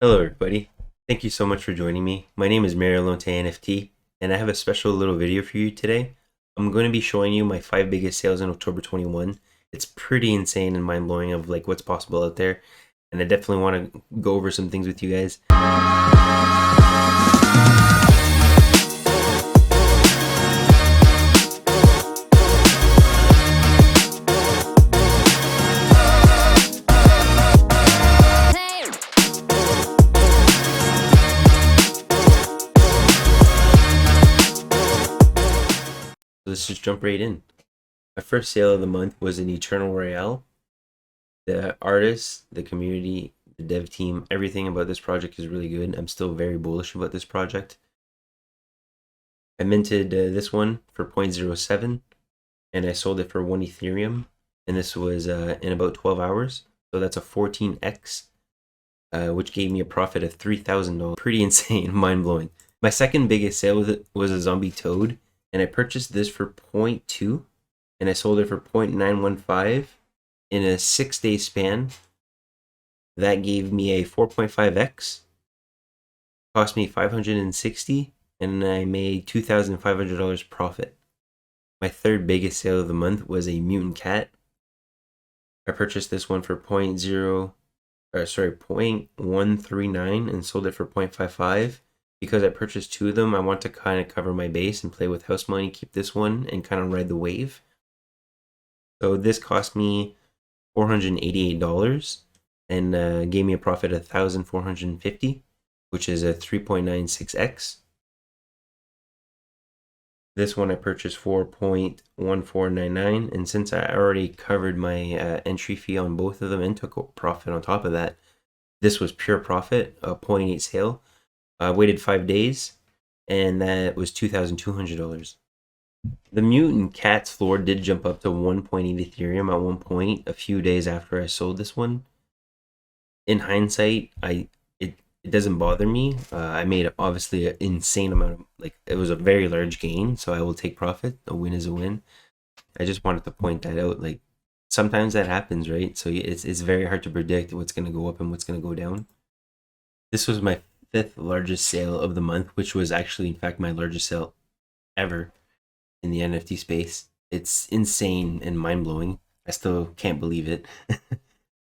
Hello, everybody. Thank you so much for joining me. My name is MarioNFTBusiness, and I have a special little video for you today. I'm going to be showing you my 5 biggest sales in October 21. It's pretty insane and mind-blowing of like what's possible out there, and I definitely want to go over some things with you guys. Let's just jump right in. My first sale of the month was an Eternal Royale. The artists, the community, the dev team, everything about this project is really good. I'm still very bullish about this project. I minted this one for 0.07 and I sold it for 1 Ethereum, and this was in about 12 hours. So that's a 14x, which gave me a profit of $3,000. Pretty insane, mind-blowing. My second biggest sale was a zombie toad, and I purchased this for 0.2 and I sold it for 0.915 in a 6-day span. That gave me a 4.5x, cost me 560, and I made $2,500 profit. My third biggest sale of the month was a mutant cat. I purchased this one for 0.139 and sold it for 0.55. Because I purchased 2 of them, I want to kind of cover my base and play with house money, keep this one, and kind of ride the wave. So this cost me $488 and gave me a profit of $1,450, which is a 3.96x. This one I purchased for 0.1499, and since I already covered my entry fee on both of them and took a profit on top of that, this was pure profit, a 0.8 sale. I waited 5 days, and that was $2,200. The mutant cat's floor did jump up to 1.8 Ethereum at one point, a few days after I sold this one. In hindsight, it doesn't bother me. I made obviously an insane amount of, like, it was a very large gain, so I will take profit. A win is a win. I just wanted to point that out. Like, sometimes that happens, right? So it's very hard to predict what's going to go up and what's going to go down. This was my 5th largest sale of the month, which was actually, in fact, my largest sale ever in the NFT space. It's insane and mind-blowing. I still can't believe it.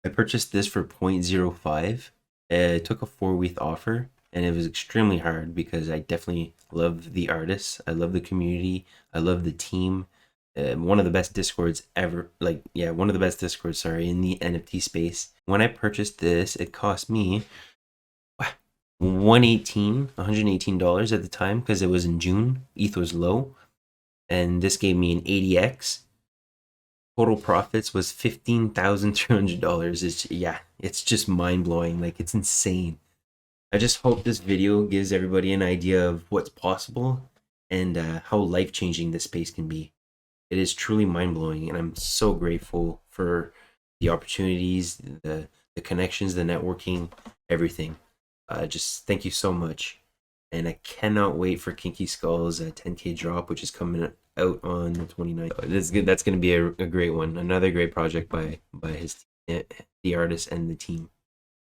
I purchased this for 0.05. It took a 4-week offer, and it was extremely hard because I definitely love the artists. I love the community. I love the team. One of the best discords ever. One of the best discords, in the NFT space. When I purchased this, it cost me $118 at the time because it was in June. ETH was low, and this gave me an 80x. Total profits was $15,300. It's just mind-blowing. Like, it's insane. I just hope this video gives everybody an idea of what's possible and how life-changing this space can be. It is truly mind-blowing, and I'm so grateful for the opportunities, the connections, the networking, everything. Just thank you so much, and I cannot wait for Kinky Skull's 10K drop, which is coming out on the 29th. That's good. That's going to be a great one. Another great project by the artist and the team.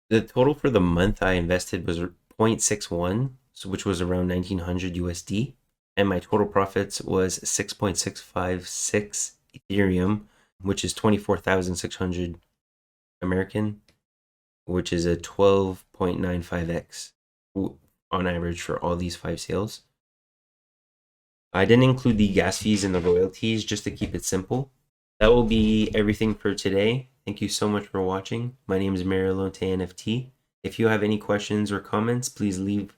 The total for the month I invested was 0.61, which was around 1900 USD, and my total profits was 6.656 Ethereum, which is 24,600 American, which is a 12.95x on average for all these 5 sales. I didn't include the gas fees and the royalties just to keep it simple. That will be everything for today. Thank you so much for watching. My name is MarioNFT. If you have any questions or comments, please leave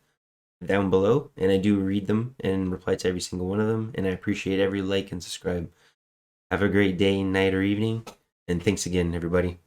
down below, and I do read them and reply to every single one of them, and I appreciate every like and subscribe. Have a great day, night, or evening, and thanks again, everybody.